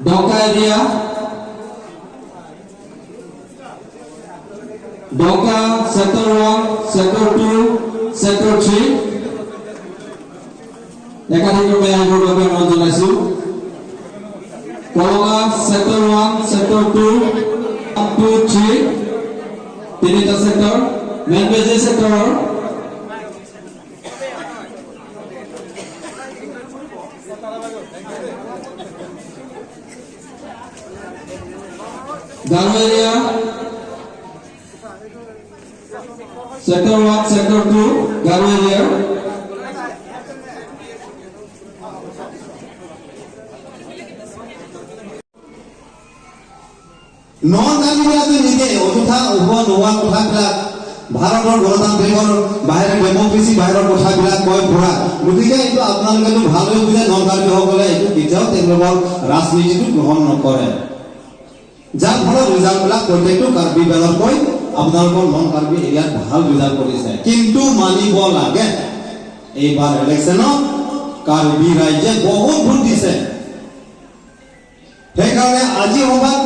Donka area, Donka sector 1, sector 2, sector 3. একাধিকভাৱে আহিবৰ বাবে অনুৰোধ জনাইছো। কলঙা sector 1, sector 2, 1, 2, 3 তিনিটা sector, মেনবেজি sector Garo area, sector 1, sector 2, Garo area. Non-Gandhi নিজে অযথা নোহোৱা কথাবিলাক ভাৰতৰ গণতান্ত্ৰিকৰ বাহিৰে ডেমক্ৰেচি বাহিৰৰ কথাবিলাক কয় ফুৰা। গতিকে এইটো আপোনালোকেতো ভালদৰে বুজে নন-গান্ধীসকলে এইটো কেতিয়াও তেওঁলোকৰ ৰাজনীতিটো গ্ৰহণ নকৰে, যাৰ ফলত ৰিজাল্টবিলাক প্ৰত্যেকটো কাৰ্বি বেলতকৈ আপোনালোকৰ নন কাৰ্বি এৰিয়াত ভাল ৰিজাল্ট কৰিছে। কিন্তু মানিব লাগে এইবাৰ ইলেকশ্যনত কাৰ্বি ৰাইজে বহুত ভোট দিছে। সেইকাৰণে আজি সভাত